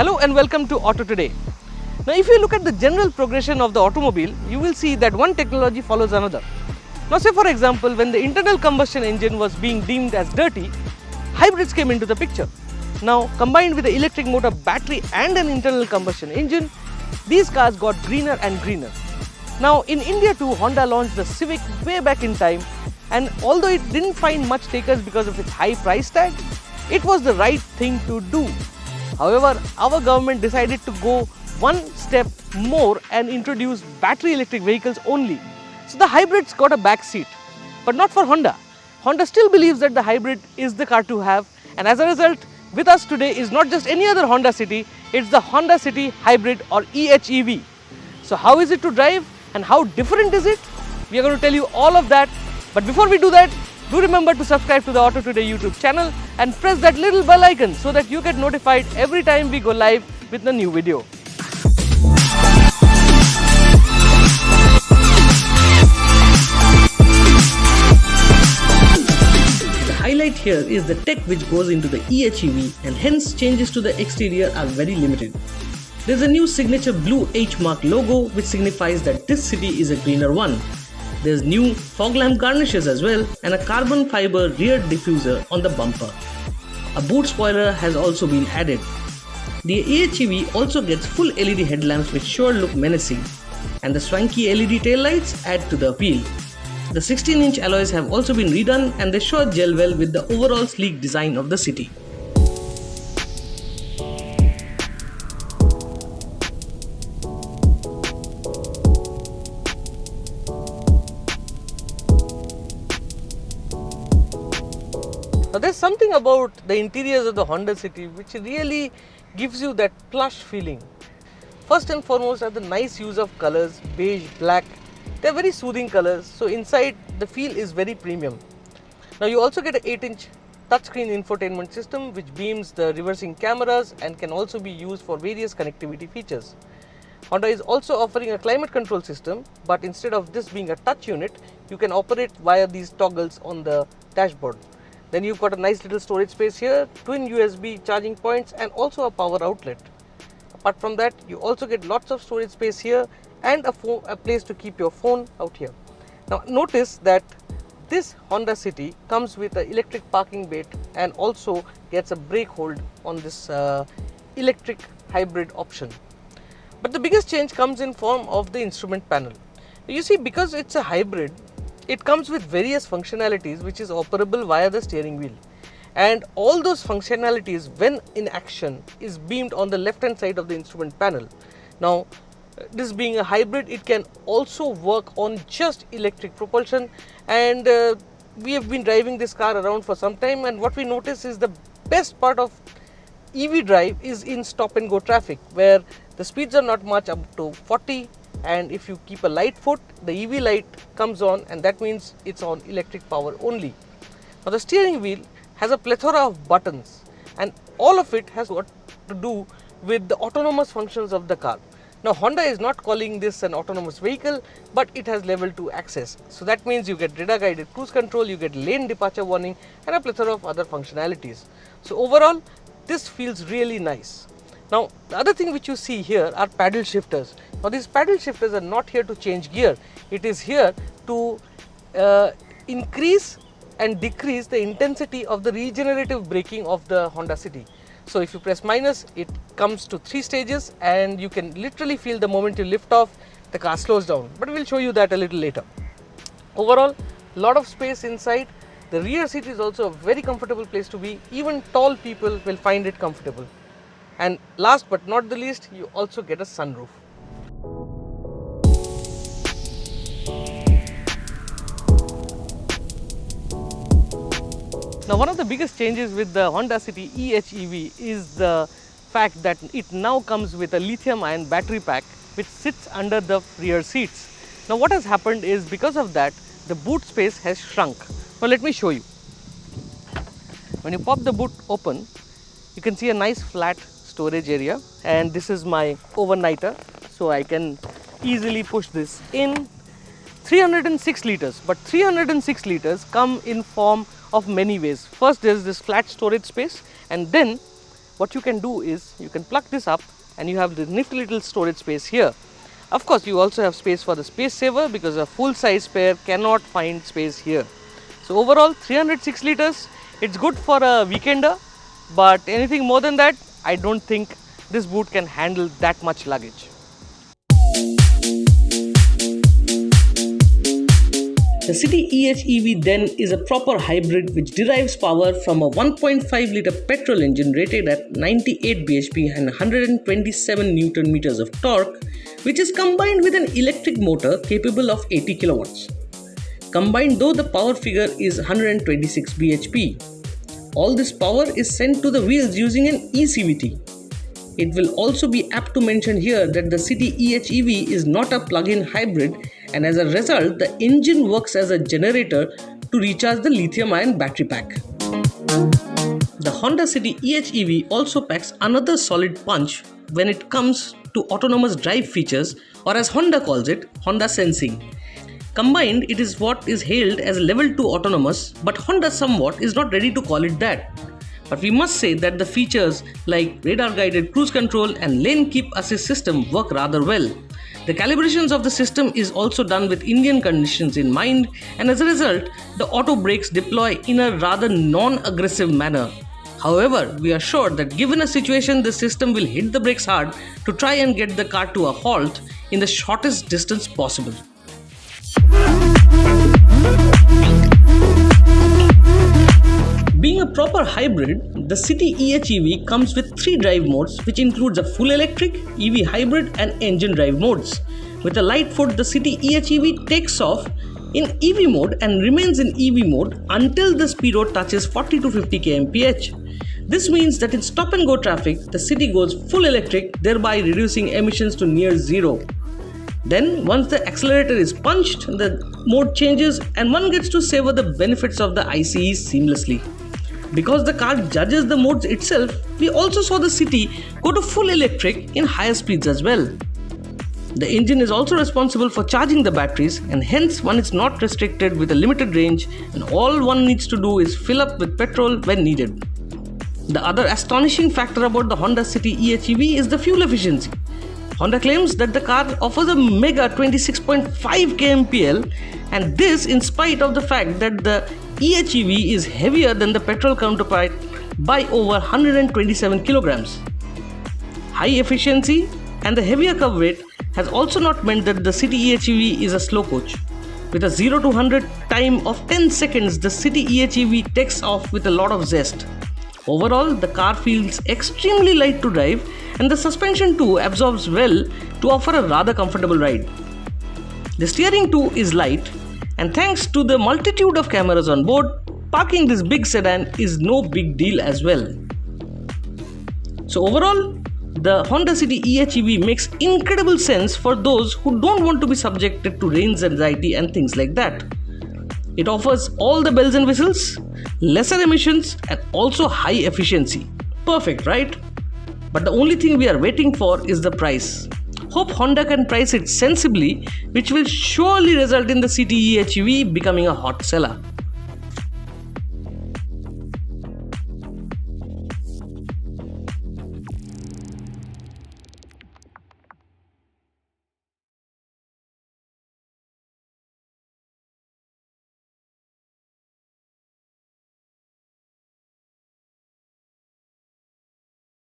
Hello and welcome to AutoToday. Now if you look at the general progression of the automobile, you will see that one technology follows another. Now say for example, when the internal combustion engine was being deemed as dirty, hybrids came into the picture. Now combined with the electric motor, battery and an internal combustion engine, these cars got greener and greener. Now in India too, Honda launched the Civic way back in time, and although it didn't find much takers because of its high price tag, it was the right thing to do. However, our government decided to go one step more and introduce battery electric vehicles only. So the hybrids got a back seat, but not for Honda. Honda still believes that the hybrid is the car to have, and as a result, with us today is not just any other Honda City, it's the Honda City Hybrid or EHEV. So how is it to drive and how different is it? We are going to tell you all of that. But before we do that, do remember to subscribe to the AutoToday YouTube channel and press that little bell icon so that you get notified every time we go live with a new video. The highlight here is the tech which goes into the EHEV, and hence changes to the exterior are very limited. There is a new signature blue H mark logo which signifies that this city is a greener one. There's new fog lamp garnishes as well and a carbon fiber rear diffuser on the bumper. A boot spoiler has also been added. The EHEV also gets full LED headlamps which sure look menacing, and the swanky LED taillights add to the appeal. The 16-inch alloys have also been redone and they sure gel well with the overall sleek design of the city. Now there's something about the interiors of the Honda City which really gives you that plush feeling. First and foremost are the nice use of colors, beige, black. They're very soothing colors, so inside the feel is very premium. Now you also get an 8-inch touchscreen infotainment system which beams the reversing cameras and can also be used for various connectivity features. Honda is also offering a climate control system, but instead of this being a touch unit, you can operate via these toggles on the dashboard. Then you've got a nice little storage space here, twin USB charging points and also a power outlet. Apart from that, you also get lots of storage space here and a place to keep your phone out here. Now notice that this Honda City comes with an electric parking brake and also gets a brake hold on this electric hybrid option. But the biggest change comes in form of the instrument panel. You see, because it's a hybrid, it comes with various functionalities which is operable via the steering wheel, and all those functionalities when in action is beamed on the left hand side of the instrument panel. Now this being a hybrid, it can also work on just electric propulsion, and we have been driving this car around for some time, and what we notice is the best part of EV drive is in stop and go traffic, where the speeds are not much, up to 40, and if you keep a light foot, the EV light comes on, and that means it's on electric power only. Now the steering wheel has a plethora of buttons, and all of it has got to do with the autonomous functions of the car. Now Honda is not calling this an autonomous vehicle, but it has level 2 access. So that means you get radar guided cruise control, you get lane departure warning and a plethora of other functionalities. So overall, this feels really nice. Now the other thing which you see here are paddle shifters. Now these paddle shifters are not here to change gear, it is here to increase and decrease the intensity of the regenerative braking of the Honda City. So if you press minus, it comes to 3 stages and you can literally feel the moment you lift off, the car slows down, but we'll show you that a little later. Overall, lot of space inside. The rear seat is also a very comfortable place to be. Even tall people will find it comfortable. And last but not the least, you also get a sunroof. Now one of the biggest changes with the Honda City EHEV is the fact that it now comes with a lithium ion battery pack which sits under the rear seats. Now what has happened is, because of that, the boot space has shrunk. Now let me show you. When you pop the boot open, you can see a nice flat storage area, and this is my overnighter, so I can easily push this in. 306 liters, but 306 liters come in form of many ways. First, there is this flat storage space, and then what you can do is you can plug this up and you have the nifty little storage space here. Of course, you also have space for the space saver because a full size spare cannot find space here. So overall 306 liters, it's good for a weekender, but anything more than that, I don't think this boot can handle that much luggage. The City HEV then is a proper hybrid which derives power from a 1.5 litre petrol engine rated at 98 bhp and 127 Newton meters of torque, which is combined with an electric motor capable of 80 kilowatts. Combined though, the power figure is 126 bhp. All this power is sent to the wheels using an eCVT. It will also be apt to mention here that the City HEV is not a plug-in hybrid, and as a result the engine works as a generator to recharge the lithium-ion battery pack. The Honda City HEV also packs another solid punch when it comes to autonomous drive features, or as Honda calls it, Honda Sensing. Combined, it is what is hailed as level 2 autonomous, but Honda somewhat is not ready to call it that. But we must say that the features like radar guided cruise control and lane keep assist system work rather well. The calibrations of the system is also done with Indian conditions in mind, and as a result, the auto brakes deploy in a rather non-aggressive manner. However, we are sure that given a situation, the system will hit the brakes hard to try and get the car to a halt in the shortest distance possible. Being a proper hybrid, the City HEV comes with 3 drive modes, which includes a full electric, EV hybrid and engine drive modes. With a light foot, the City HEV takes off in EV mode and remains in EV mode until the speedo touches 40 to 50 kmph. This means that in stop and go traffic, the City goes full electric, thereby reducing emissions to near zero. Then once the accelerator is punched, the mode changes and one gets to savor the benefits of the ICE seamlessly. Because the car judges the modes itself, we also saw the City go to full electric in higher speeds as well. The engine is also responsible for charging the batteries, and hence one is not restricted with a limited range, and all one needs to do is fill up with petrol when needed. The other astonishing factor about the Honda City HEV is the fuel efficiency. Honda claims that the car offers a mega 26.5 kmpl, and this in spite of the fact that the EHEV is heavier than the petrol counterpart by over 127 kilograms. High efficiency and the heavier curb weight has also not meant that the City EHEV is a slow coach. With a 0 to 100 time of 10 seconds, the City EHEV takes off with a lot of zest. Overall, the car feels extremely light to drive, and the suspension too absorbs well to offer a rather comfortable ride. The steering too is light, and thanks to the multitude of cameras on board, parking this big sedan is no big deal as well. So overall, the Honda City EHEV makes incredible sense for those who don't want to be subjected to range anxiety and things like that. It offers all the bells and whistles, lesser emissions and also high efficiency. Perfect, right? But the only thing we are waiting for is the price. Hope Honda can price it sensibly, which will surely result in the City EHEV becoming a hot seller.